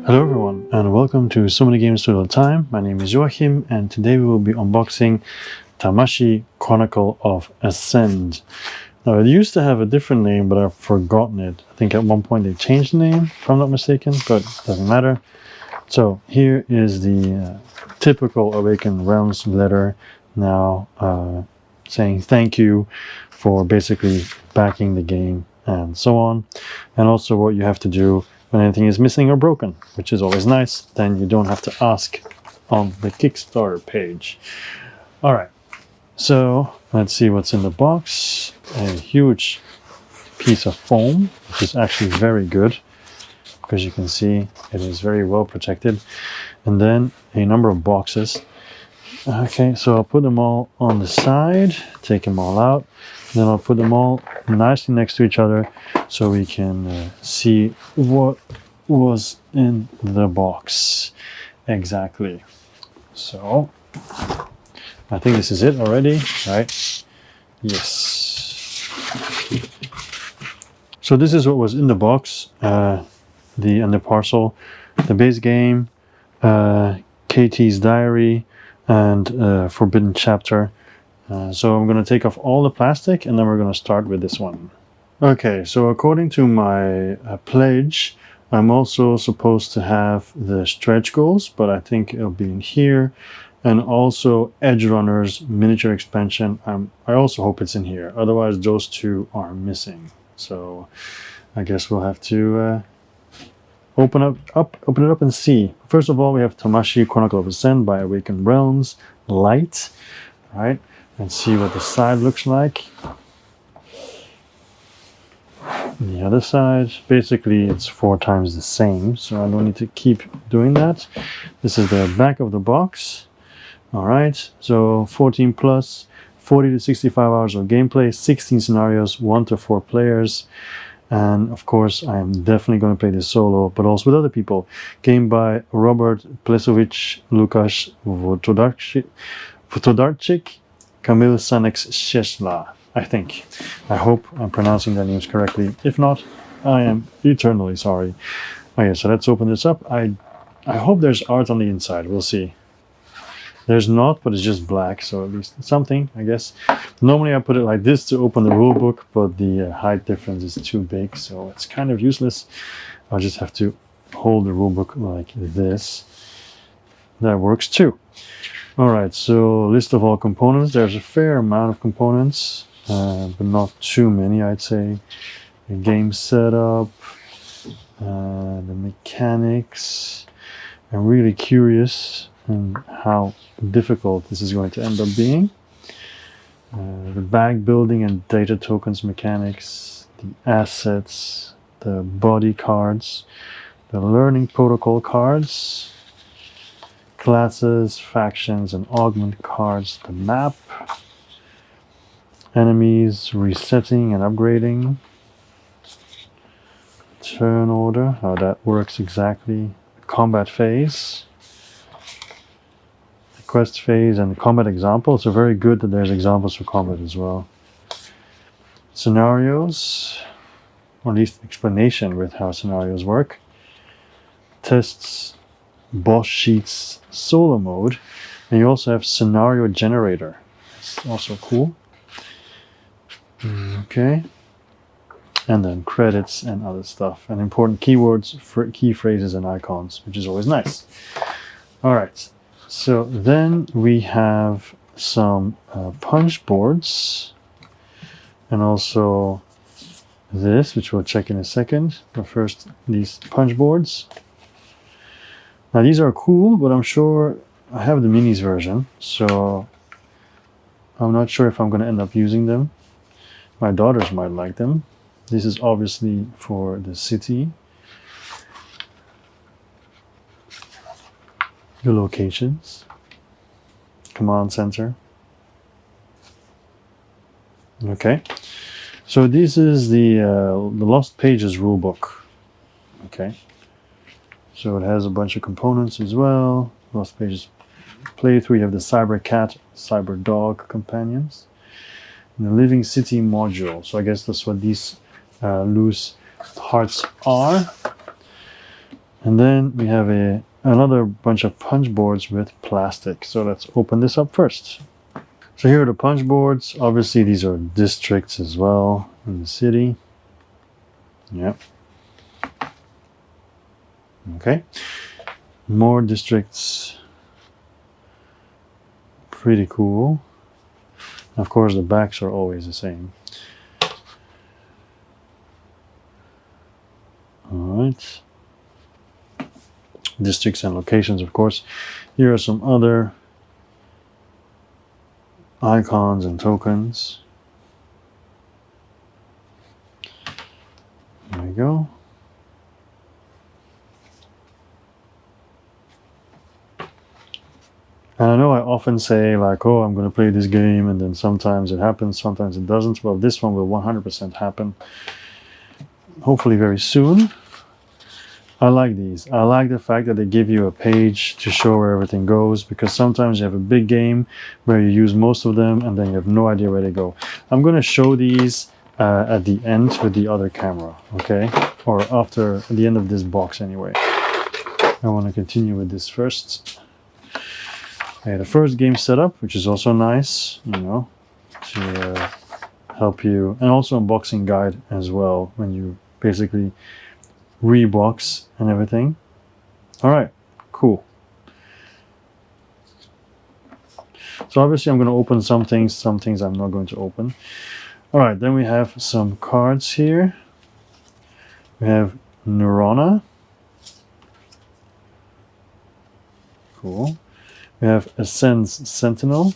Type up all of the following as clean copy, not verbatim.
Hello everyone, and welcome to So Many Games to the Time. My name is Joachim, and today we will be unboxing Tamashii Chronicle of Ascend. Now, it used to have a different name, but I've forgotten it. I think at one point they changed the name, if I'm not mistaken, but it doesn't matter. So here is the typical Awakened Realms letter, now saying thank you for basically backing the game and so on, and also what you have to do when anything is missing or broken, which is always nice. Then you don't have to ask on the Kickstarter page. All right, so let's see what's in the box. A huge piece of foam, which is actually very good, because you can see it is very well protected. And then a number of boxes. Okay, so I'll put them all on the side, take them all out, then I'll put them all nicely next to each other so we can see what was in the box exactly. So I think this is it already, right? Yes. So this is what was in the box, and the parcel, the base game, KT's diary, and forbidden chapter. So I'm going to take off all the plastic, and then we're going to start with this one. Okay, so according to my pledge, I'm also supposed to have the stretch goals, but I think it'll be in here, and also Edge Runner's miniature expansion. I also hope it's in here, otherwise those two are missing. So I guess we'll have to open it up and see. First of all, we have Tamashii Chronicle of Ascend by Awakened Realms Light, right? And see what the side looks like. The other side, basically it's 4 times the same, so I don't need to keep doing that. This is the back of the box. All right, so 14 plus, 40 to 65 hours of gameplay, 16 scenarios, 1 to 4 players. And of course, I am definitely going to play this solo, but also with other people. Game by Robert Plesovic, Lukasz Votodarczyk, Kamil Sanex-Szczesla, I think. I hope I'm pronouncing their names correctly. If not, I am eternally sorry. Okay, so let's open this up. I hope there's art on the inside. We'll see. There's not, but it's just black, so at least something, I guess. Normally I put it like this to open the rulebook, but the height difference is too big, so it's kind of useless. I'll just have to hold the rulebook like this. That works too. Alright, so list of all components. There's a fair amount of components, but not too many, I'd say. The game setup, the mechanics. I'm really curious and how difficult this is going to end up being. The bag building and data tokens mechanics, the assets, the body cards, the learning protocol cards, classes, factions, and augment cards, the map, enemies, resetting and upgrading, turn order, how that works exactly, combat phase, quest phase, and the combat example. So very good that there's examples for combat as well. Scenarios, or at least explanation with how scenarios work. Tests, boss sheets, solo mode, and you also have scenario generator. It's also cool. Okay. And then credits and other stuff, and important keywords, for key phrases and icons, which is always nice. All right. So then we have some punch boards, and also this, which we'll check in a second. But first, these punch boards. Now these are cool, but I'm sure I have the minis version, so I'm not sure if I'm going to end up using them. My daughters might like them. This is obviously for the city. The locations, command center. Okay, so this is the Lost Pages rulebook. Okay, so it has a bunch of components as well. Lost Pages playthrough. You have the Cyber Cat, Cyber Dog companions, and the Living City module. So I guess that's what these loose hearts are. And then we have another bunch of punch boards with plastic. So let's open this up first. So here are the punch boards. Obviously these are districts as well in the city. Yep. Okay. More districts. Pretty cool. Of course the backs are always the same. Alright. Districts and locations, of course. Here are some other icons and tokens. There we go. And I know I often say like, oh, I'm going to play this game, and then sometimes it happens, sometimes it doesn't. Well, this one will 100% happen. Hopefully very soon. I like these. I like the fact that they give you a page to show where everything goes, because sometimes you have a big game where you use most of them and then you have no idea where they go. I'm going to show these at the end with the other camera, okay? Or after the end of this box anyway. I want to continue with this first. Okay, the first game setup, which is also nice, you know, to help you, and also unboxing guide as well when you basically rebox and everything. All right, cool. So obviously I'm going to open some things I'm not going to open. All right, then we have some cards here. We have Neurona. Cool. We have Ascend's Sentinel.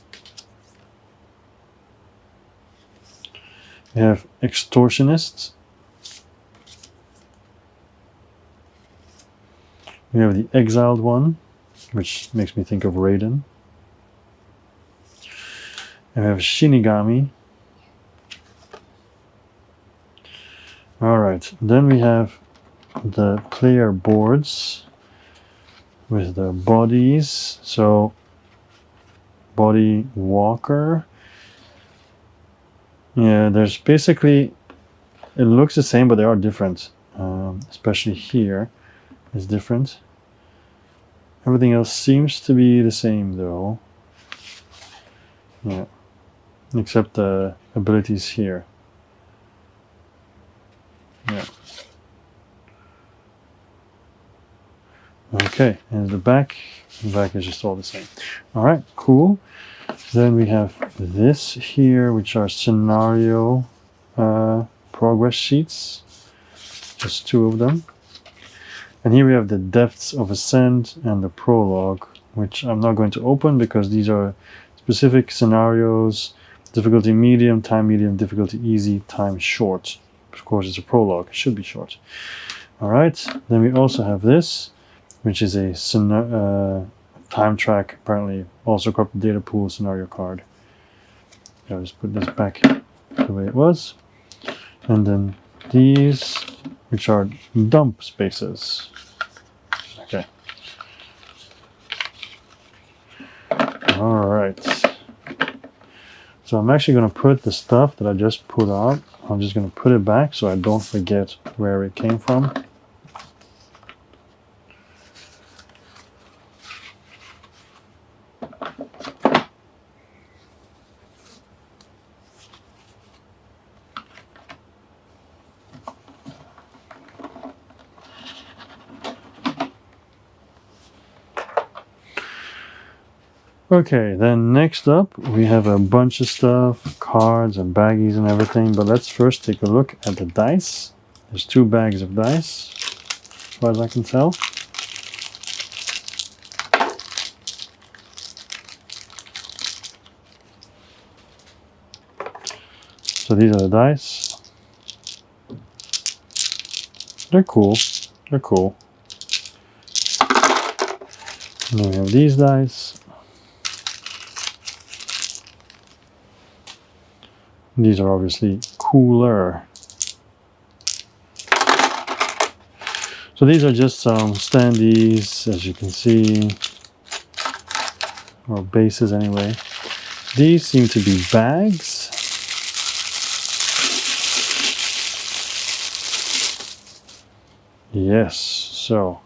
We have Extortionist. We have the Exiled one, which makes me think of Raiden. And we have Shinigami. Alright, then we have the player boards with the bodies. So, body walker. Yeah, there's basically, it looks the same, but they are different. Especially here, it's different. Everything else seems to be the same though. Yeah, except the abilities here. Yeah. Okay, and the back is just all the same. All right, cool. Then we have this here, which are scenario progress sheets. Just two of them. And here we have the Depths of Ascent and the Prologue, which I'm not going to open because these are specific scenarios. Difficulty medium, time medium, difficulty easy, time short. Of course, it's a prologue, it should be short. All right, then we also have this, which is a time track, apparently also corrupted data pool scenario card. I'll just put this back the way it was. And then these, which are dump spaces. Okay. All right. So I'm actually going to put the stuff that I just put out, I'm just going to put it back so I don't forget where it came from. Okay, then next up we have a bunch of stuff, cards and baggies and everything, but let's first take a look at the dice. There's 2 bags of dice, as far as I can tell. So these are the dice. They're cool. They're cool. And then we have these dice. These are obviously cooler. So these are just some standees, as you can see, or bases anyway. These seem to be bags. Yes, so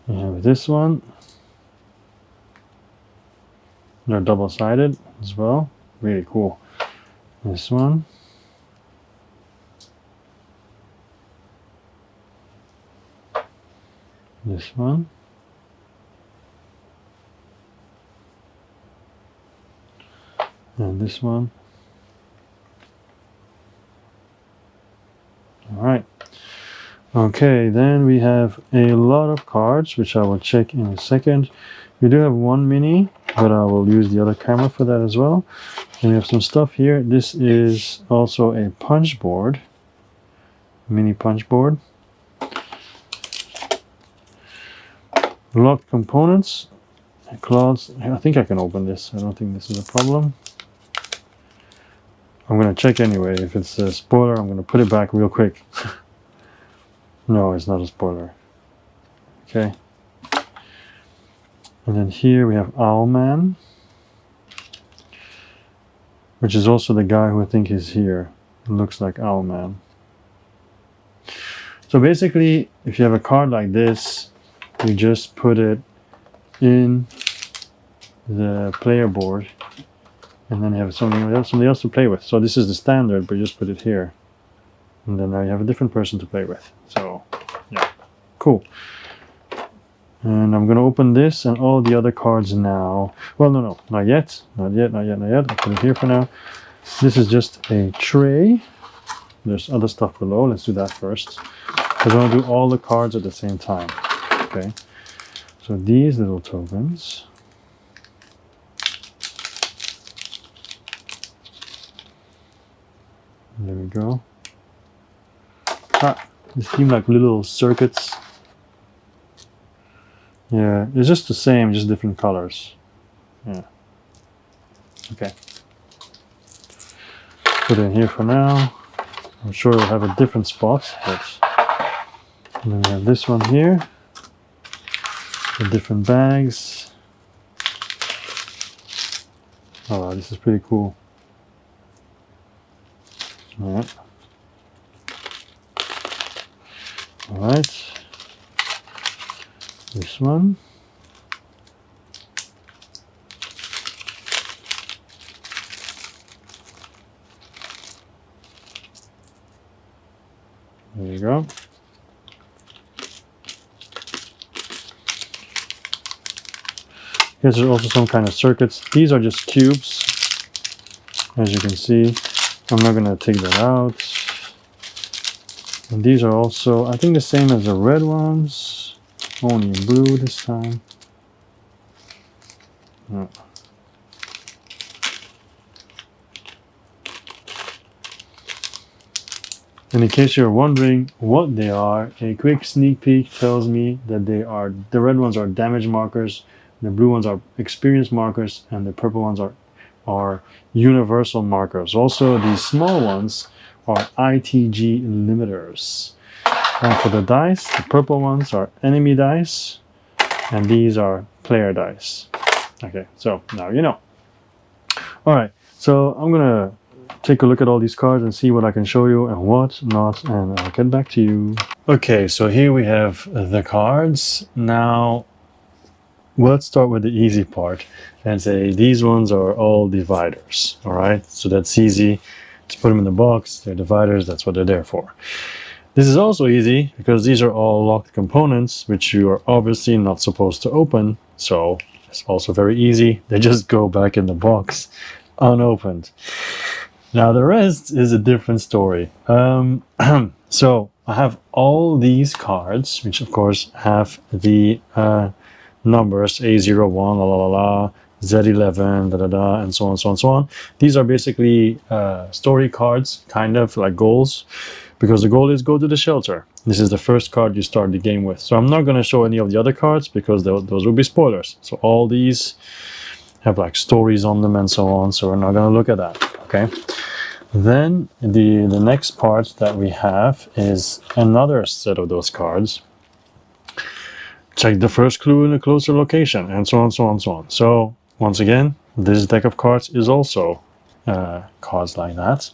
We have this one. They're double-sided as well. Really cool. This one. This one. And this one. All right. Okay, then we have a lot of cards, which I will check in a second. We do have one mini, but I will use the other camera for that as well. And we have some stuff here. This is also a punch board, mini punch board. Locked components, cloths. I think I can open this. I don't think this is a problem. I'm gonna check anyway. If it's a spoiler, I'm gonna put it back real quick. No, it's not a spoiler. Okay. And then here we have Owlman, which is also the guy who I think is here. It looks like Owlman. So basically, if you have a card like this, you just put it in the player board, and then you have something else to play with. So this is the standard, but you just put it here. And then now you have a different person to play with. So, yeah, cool. And I'm going to open this and all the other cards now. Well, no, not yet. Not yet. I'll put it here for now. This is just a tray. There's other stuff below. Let's do that first. Because I want to do all the cards at the same time. Okay. So these little tokens. There we go. They seem like little circuits. Yeah, it's just the same, just different colors. Yeah. Okay. Put it in here for now. I'm sure it'll have a different spot, but and then we have this one here. The different bags. Oh wow, this is pretty cool. Alright. Alright. This one. There you go. Here's also some kind of circuits. These are just cubes, as you can see. I'm not going to take that out. And these are also, I think, the same as the red ones, only in blue this time. Oh. And in case you're wondering what they are, a quick sneak peek tells me that they are, the red ones are damage markers, the blue ones are experience markers, and the purple ones are universal markers. Also, these small ones are ITG limiters. And for the dice, the purple ones are enemy dice, and these are player dice. Okay, so now you know. All right, so I'm gonna take a look at all these cards and see what I can show you and what not, and I'll get back to you. Okay, so here we have the cards. Now, let's start with the easy part and say these ones are all dividers. All right, so that's easy. Just put them in the box. They're dividers. That's what they're there for. This is also easy because these are all locked components, which you are obviously not supposed to open. So it's also very easy. They just go back in the box unopened. Now the rest is a different story. So I have all these cards, which of course have the numbers A01, la la la la, Z11, da da da, and so on, so on, so on. These are basically story cards, kind of like goals, because the goal is go to the shelter. This is the first card you start the game with. So I'm not going to show any of the other cards because those will be spoilers. So all these have like stories on them and so on. So we're not going to look at that. Okay. Then the next part that we have is another set of those cards. Check the first clue in a closer location, and so on, so on, so on. So once again, this deck of cards is also cards like that.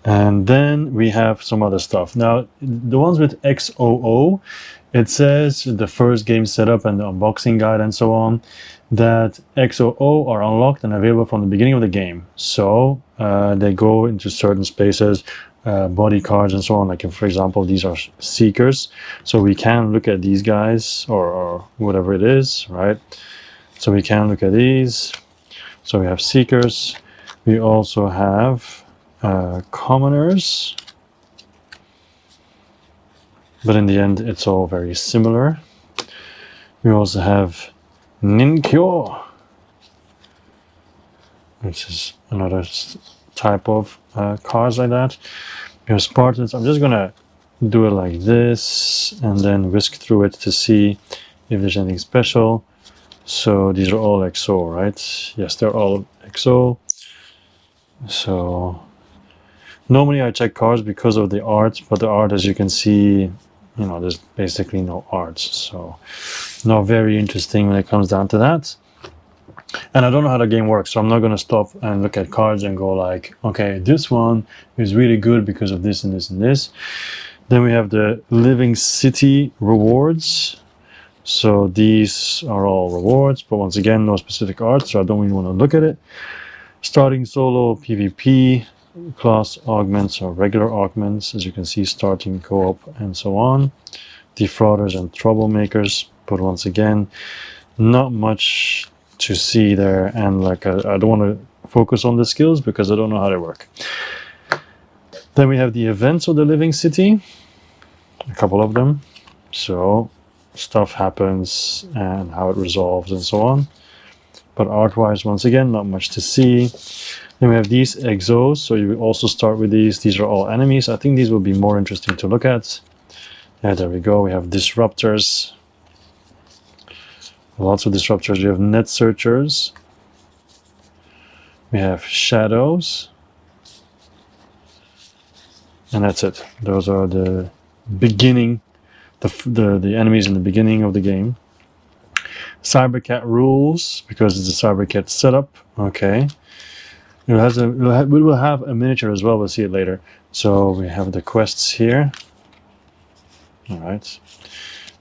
And then we have some other stuff. Now, the ones with XOO, it says the first game setup and the unboxing guide and so on, that XOO are unlocked and available from the beginning of the game. So they go into certain spaces, body cards and so on. Like, if, for example, these are seekers. So we can look at these guys or whatever it is, right? So we can look at these. So we have seekers. We also have commoners, but in the end it's all very similar. We also have Ninkyo, which is another type of cards like that. We have Spartans. I'm just gonna do it like this and then whisk through it to see if there's anything special. So these are all XO, right? Yes, they're all XO. So normally I check cards because of the art, but the art, as you can see, you know, there's basically no art. So not very interesting when it comes down to that. And I don't know how the game works, so I'm not going to stop and look at cards and go like, okay, this one is really good because of this and this and this. Then we have the Living City rewards. So these are all rewards, but once again, no specific art, so I don't really want to look at it. Starting solo, PvP, class augments or regular augments, as you can see, starting co-op and so on. Defrauders and troublemakers, but once again, not much to see there, and like I don't want to focus on the skills because I don't know how they work. Then we have the events of the Living City, a couple of them. So stuff happens and how it resolves and so on. But art-wise, once again, not much to see. Then we have these exos, so you also start with these. These are all enemies. I think these will be more interesting to look at. Yeah, there we go. We have disruptors. Lots of disruptors. We have net searchers. We have shadows. And that's it. Those are the beginning, the enemies in the beginning of the game. Cybercat rules, because it's a Cybercat setup. Okay. We will have a miniature as well. We'll see it later. So we have the quests here. All right.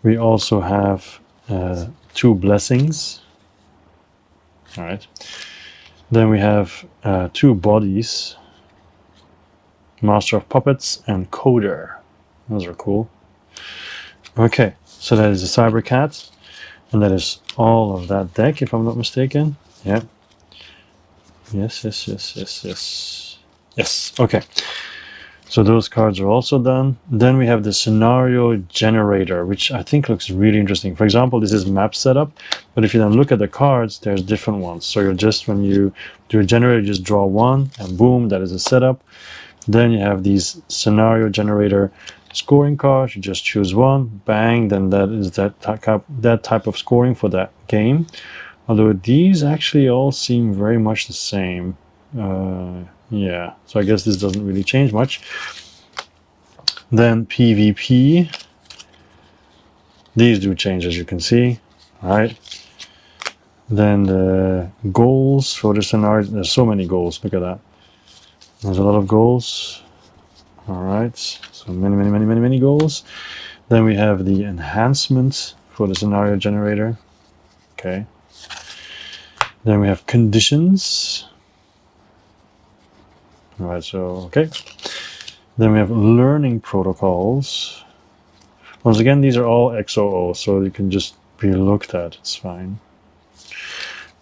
We also have 2 blessings. All right. Then we have 2 bodies. Master of Puppets and Coder. Those are cool. Okay. So that is the Cybercat. And that is all of that deck, if I'm not mistaken. Yeah. Yes. Yes. Okay. So those cards are also done. Then we have the scenario generator, which I think looks really interesting. For example, this is map setup, but if you then look at the cards, there's different ones. So you're just, when you do a generator, you just draw one and boom, that is a setup. Then you have these scenario generator scoring cards. You just choose one, bang, then that is that type of scoring for that game. Although these actually all seem very much the same. Yeah, so I guess this doesn't really change much. Then PvP. These do change, as you can see. All right. Then the goals for the scenario. There's so many goals. Look at that. There's a lot of goals. All right. So many goals. Then we have the enhancement for the scenario generator. Okay. Then we have conditions. All right, so, okay. Then we have learning protocols. Once again, these are all XOO, so you can just be looked at, it's fine.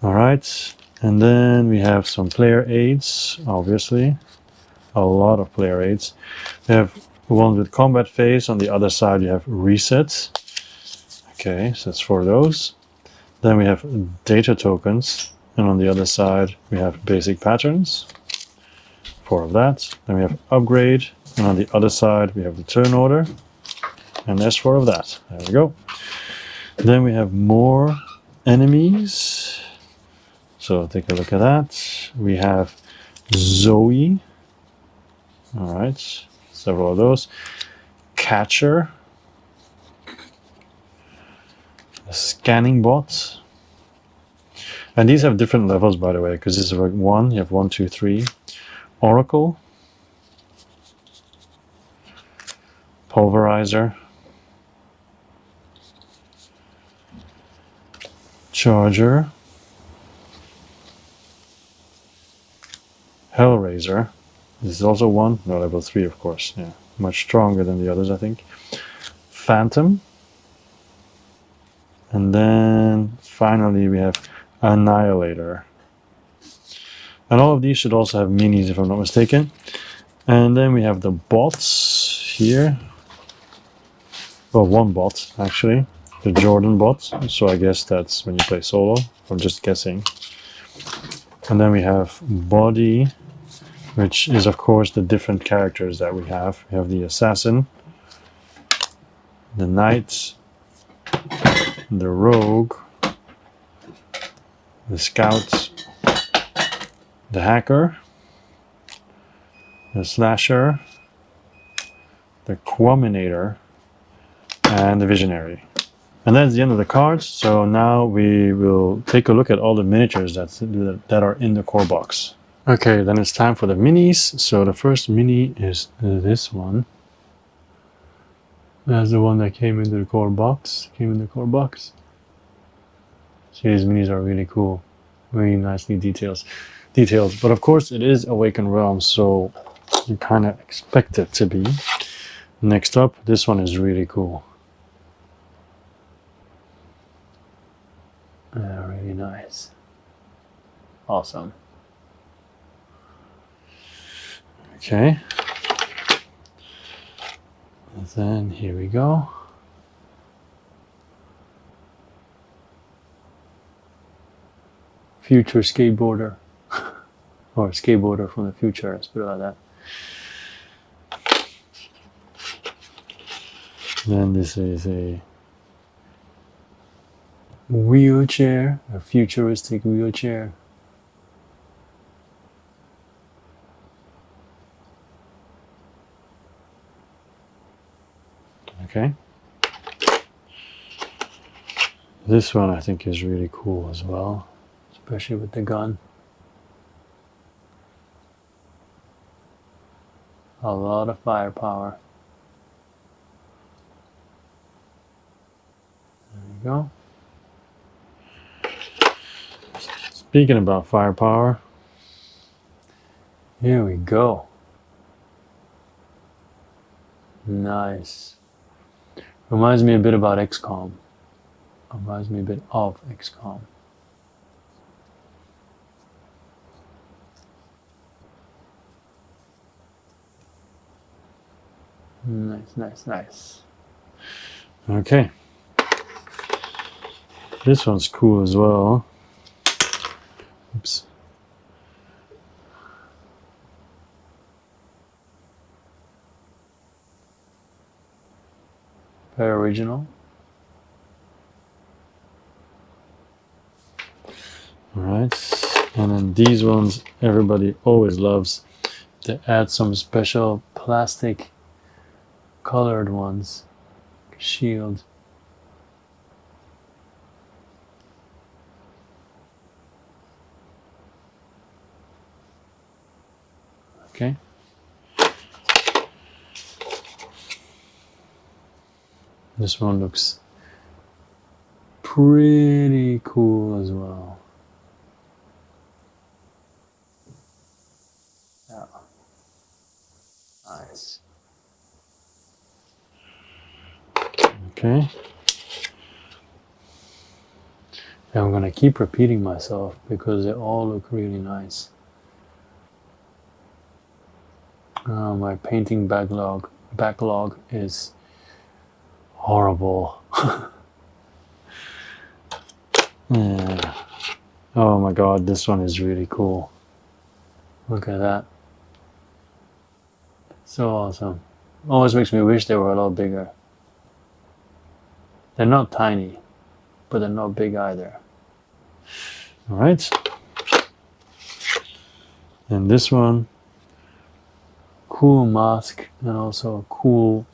All right, and then we have some player aids, obviously. A lot of player aids. We have one with combat phase. On the other side, you have reset. Okay, so that's 4 of those. Then we have data tokens. And on the other side, we have basic patterns. 4 of that. Then we have upgrade. And on the other side, we have the turn order. And there's 4 of that. There we go. Then we have more enemies. So take a look at that. We have Zoe. All right. Several of those. Catcher. A scanning bot. And these have different levels, by the way, because this is like 1. You have 1, 2, 3. Oracle. Pulverizer, Charger, Hellraiser. This is also one, no, level 3 of course, yeah, much stronger than the others I think. Phantom, and then finally we have Annihilator. And all of these should also have minis if I'm not mistaken. And then we have the bots here. Well, one bot actually, the Jordan bot. So I guess that's when you play solo. I'm just guessing. And then we have Body, which is of course the different characters that we have. We have the Assassin, the Knight, the Rogue, the Scout, the Hacker, the Slasher, the Quaminator, and the Visionary. And that's the end of the cards. So now we will take a look at all the miniatures that are in the core box. Okay, then it's time for the minis. So the first mini is this one. That's the one that came into the core box. See, these minis are really cool. Really nicely detailed. But of course it is Awakened Realms, so you kind of expect it to be. Next up, this one is really cool. Really nice. Awesome. Okay. And then here we go. Future skateboarder. Or skateboarder from the future, let's put it like that. Then this is a wheelchair, a futuristic wheelchair. Okay. This one I think is really cool as well, especially with the gun. A lot of firepower. There we go. Speaking about firepower, here we go. Nice. Reminds me a bit about XCOM. Reminds me a bit of XCOM. Nice. Okay. This one's cool as well. Oops. Very original. Alright. And then these ones everybody always loves. They add some special plastic colored ones. Shield. Okay. This one looks pretty cool as well. Yeah. Nice. Okay. And I'm gonna keep repeating myself because they all look really nice. My painting backlog is horrible. Yeah. Oh my god, this one is really cool. Look at that. So awesome. Always makes me wish they were a lot bigger. They're not tiny, but they're not big either. Alright. And this one, cool mask and also a cool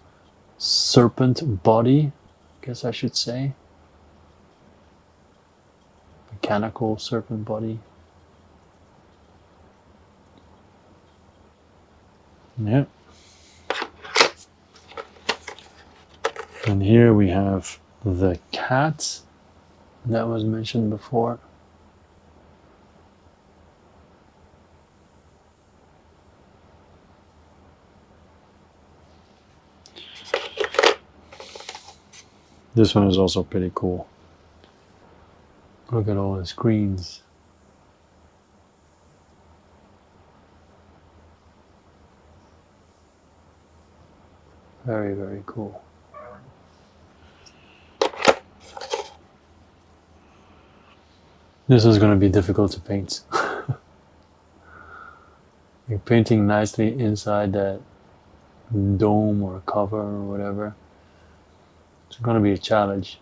serpent body, I guess I should say. Mechanical serpent body. Yep. And here we have the cat that was mentioned before. This one is also pretty cool. Look at all the screens. Very, very cool. This is going to be difficult to paint. You're painting nicely inside that dome or cover or whatever. It's going to be a challenge.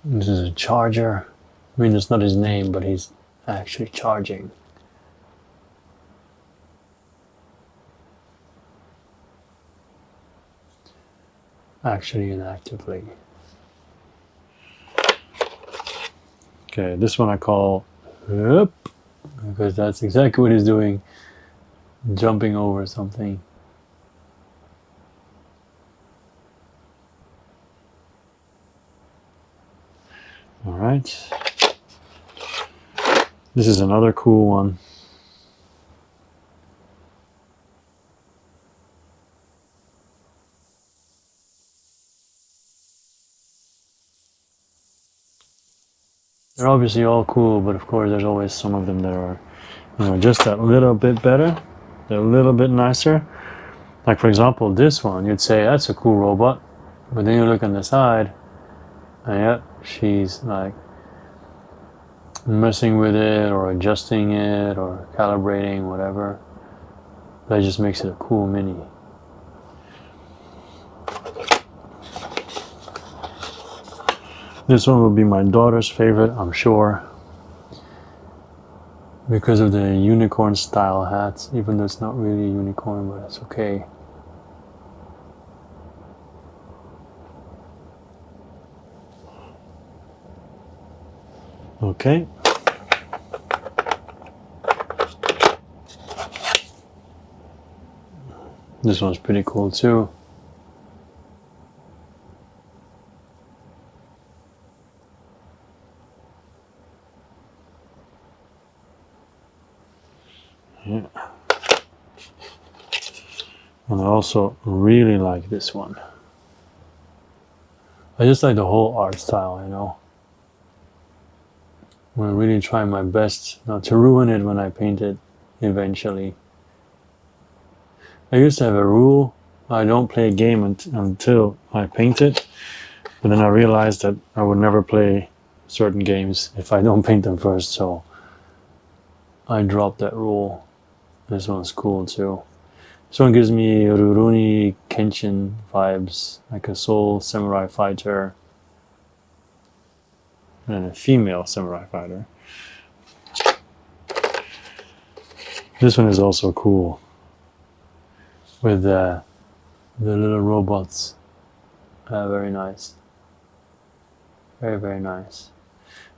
This is a charger. I mean, it's not his name, but he's actually charging. Actually and actively. Okay, this one I call up, because that's exactly what he's doing. Jumping over something. All right. This is another cool one. They're obviously all cool, but of course there's always some of them that are, just that little bit better, a little bit nicer. Like for example, this one, you'd say that's a cool robot, but then you look on the side, and yeah, she's like messing with it or adjusting it or calibrating, whatever. That just makes it a cool mini. This one will be my daughter's favorite, I'm sure, because of the unicorn style hats, even though it's not really a unicorn, but it's okay. Okay. This one's pretty cool too. Yeah. And I also really like this one. I just like the whole art style, I'm going to really try my best not to ruin it when I paint it eventually. I used to have a rule: I don't play a game until I paint it, but then I realized that I would never play certain games if I don't paint them first, so I dropped that rule. This one's cool too. This one gives me Rurouni Kenshin vibes, like a soul samurai fighter and a female samurai fighter. This one is also cool, with the little robots. Very nice. Very, very nice.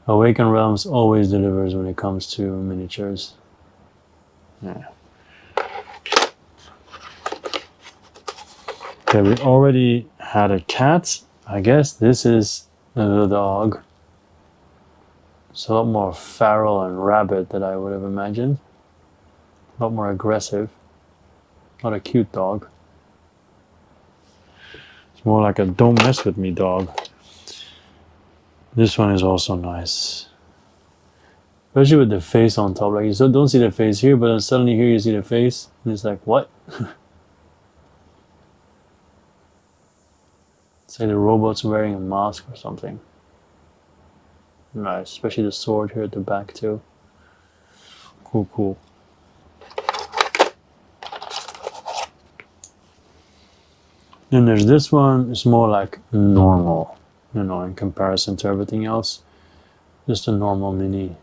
Awakened Realms always delivers when it comes to miniatures. Yeah. Okay, we already had a cat. I guess this is a little dog. It's a lot more feral and rabid than I would have imagined. A lot more aggressive. Not a cute dog. It's more like a don't mess with me dog. This one is also nice. Especially with the face on top. Like, you don't see the face here, but then suddenly here you see the face. And it's like, what? It's like the robot's wearing a mask or something. Nice. Especially the sword here at the back too. Cool, cool. Then there's this one. It's more like normal, in comparison to everything else. Just a normal mini.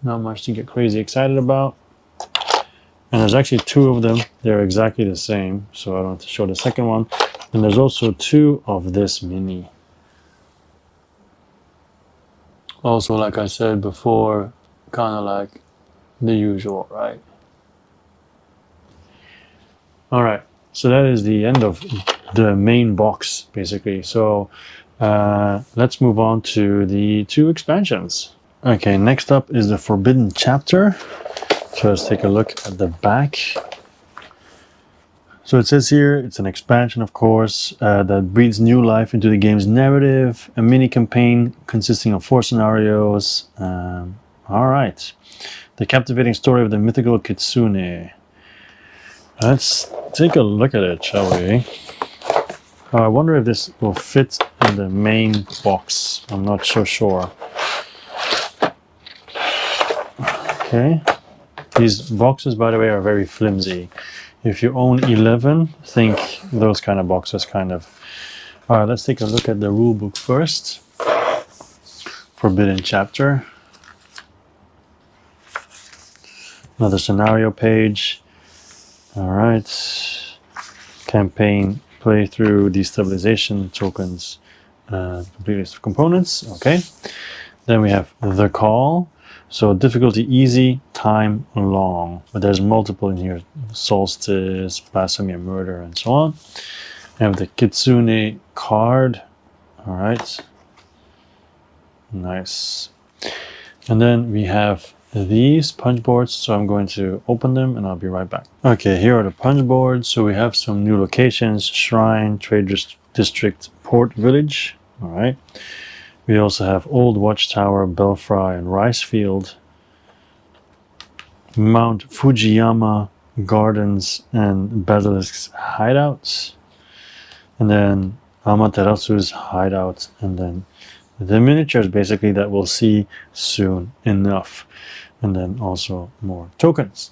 Not much to get crazy excited about. And there's actually two of them. They're exactly the same, so I don't have to show the second one. And there's also two of this mini. Also, like I said before, kind of like the usual, right? All right, so that is the end of the main box, basically. So let's move on to the 2 expansions. Okay, next up is the Forbidden Chapter. So let's take a look at the back. So it says here, it's an expansion, of course, that breathes new life into the game's narrative, a mini campaign consisting of 4 scenarios. All right. The captivating story of the mythical Kitsune. Let's take a look at it, shall we? I wonder if this will fit in the main box. I'm not so sure. Okay. These boxes, by the way, are very flimsy. If you own 11, think those kind of boxes, kind of. All right, let's take a look at the rulebook first. Forbidden Chapter. Another scenario page. All right. Campaign, playthrough, destabilization, tokens, complete list of components. Okay. Then we have The Call. So difficulty easy, time long. But there's multiple in here. Solstice, blasphemy and murder, and so on. We have the Kitsune card. All right. Nice. And then we have these punch boards, so I'm going to open them and I'll be right back. Okay, here are the punch boards. So we have some new locations: Shrine, Trade District, Port Village. All right. We also have Old Watchtower, Belfry, and Ricefield. Mount Fujiyama Gardens and Basilisk's hideouts. And then Amaterasu's hideout, and then the miniatures basically that we'll see soon enough. And then also more tokens.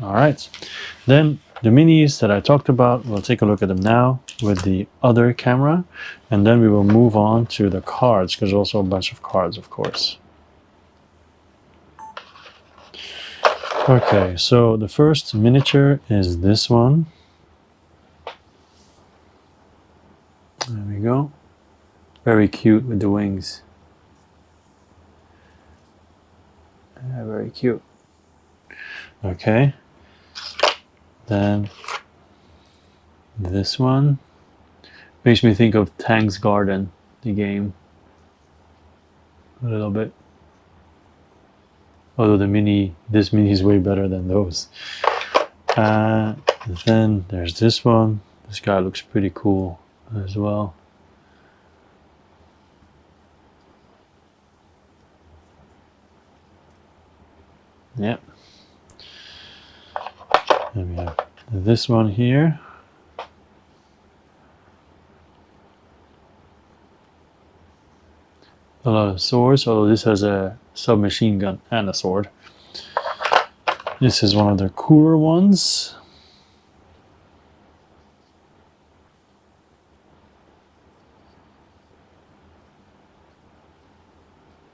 All right. Then the minis that I talked about, we'll take a look at them now with the other camera. And then we will move on to the cards, because there's also a bunch of cards, of course. Okay, so the first miniature is this one. There we go. Very cute with the wings. Yeah, very cute. Okay. Then this one makes me think of Tang's Garden, the game. A little bit. Although this mini is way better than those. Then there's this one. This guy looks pretty cool as well. Yep. Then we have this one here. A lot of swords, although this has a submachine gun and a sword. This is one of the cooler ones.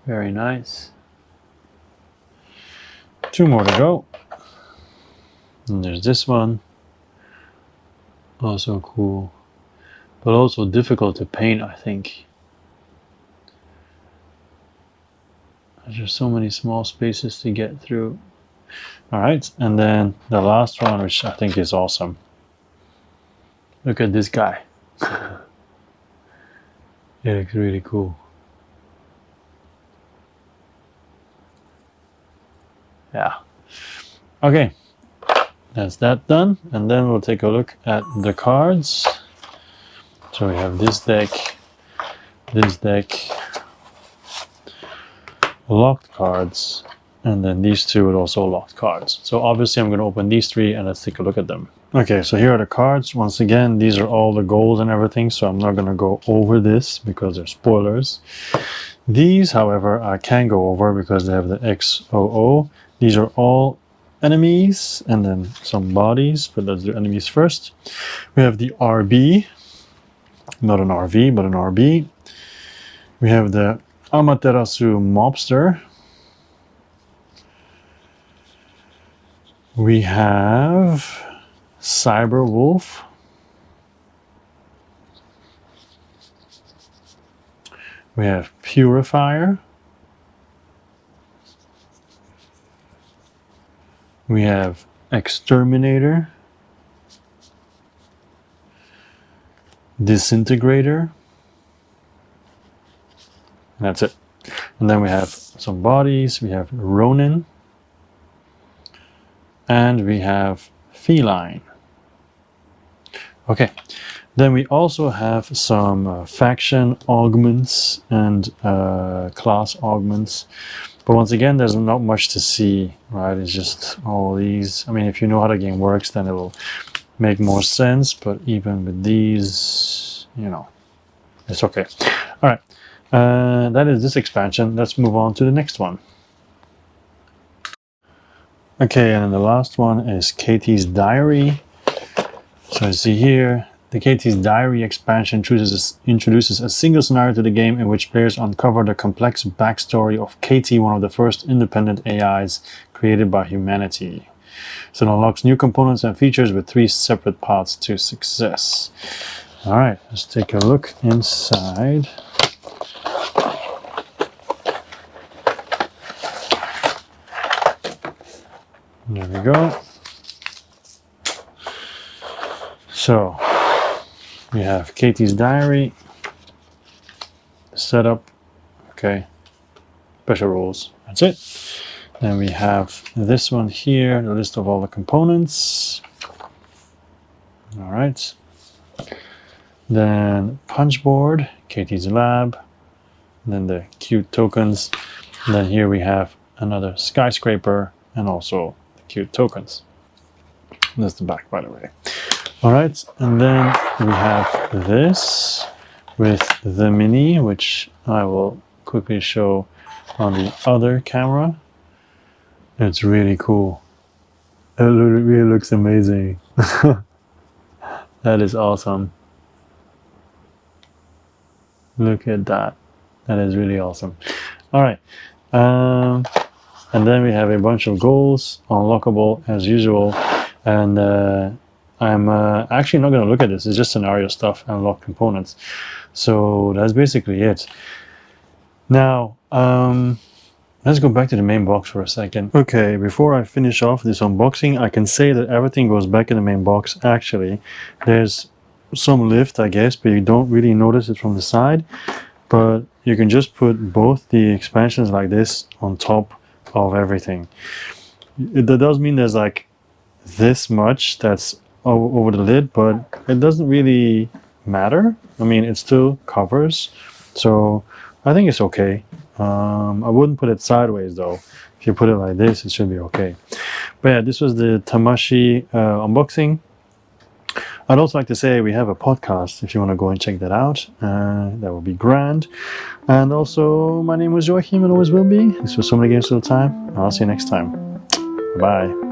Very nice. 2 more to go. And there's this one. Also cool. But also difficult to paint, I think. There's so many small spaces to get through. Alright, and then the last one, which I think is awesome. Look at this guy. It looks really cool. Yeah. Okay. That's that done. And then we'll take a look at the cards. So we have this deck, locked cards, and then these 2 are also locked cards. So obviously I'm going to open these 3 and let's take a look at them. Okay, so here are the cards. Once again, these are all the goals and everything, so I'm not going to go over this because they're spoilers. These, however, I can go over because they have the XOO. These are all enemies and then some bodies, but let's do enemies first. We have the RB, not an RV, but an RB. We have the Amaterasu Mobster. We have Cyberwolf. We have Purifier. We have exterminator, disintegrator, and that's it. And then we have some bodies. We have Ronin, and we have feline. Okay, then we also have some faction augments and class augments. But once again, there's not much to see, right? It's just all these. I mean, if you know how the game works, then it will make more sense. But even with these, you know, it's okay. All right, that is this expansion. Let's move on to the next one. Okay, and the last one is Katie's Diary. So you see here, the Katie's Diary expansion introduces a single scenario to the game in which players uncover the complex backstory of Katie, one of the first independent AIs created by humanity. So it unlocks new components and features with 3 separate paths to success. All right, let's take a look inside. There we go. So we have Katie's Diary, setup, okay, special rules, that's it. Then we have this one here, the list of all the components. All right. Then punchboard, Katie's lab, then the cute tokens. And then here we have another skyscraper and also the cute tokens. That's the back, by the way. All right, and then we have this with the mini, which I will quickly show on the other camera. It's really cool. It really looks amazing. That is awesome. Look at that. That is really awesome. All right. And then we have a bunch of goals, unlockable as usual. And I'm actually not going to look at this. It's just scenario stuff, unlock components. So that's basically it. Now, let's go back to the main box for a second. Okay, before I finish off this unboxing, I can say that everything goes back in the main box. Actually, there's some lift, I guess, but you don't really notice it from the side. But you can just put both the expansions like this on top of everything. That does mean there's like this much that's over the lid, but it doesn't really matter. I mean, it still covers, so I think it's okay. I wouldn't put it sideways though. If you put it like this, it should be okay. But yeah, this was the Tamashii unboxing. I'd also like to say we have a podcast if you want to go and check that out. That would be grand. And also, my name was Joachim and always will be. This was So Many Games All the Time. I'll see you next time. Bye.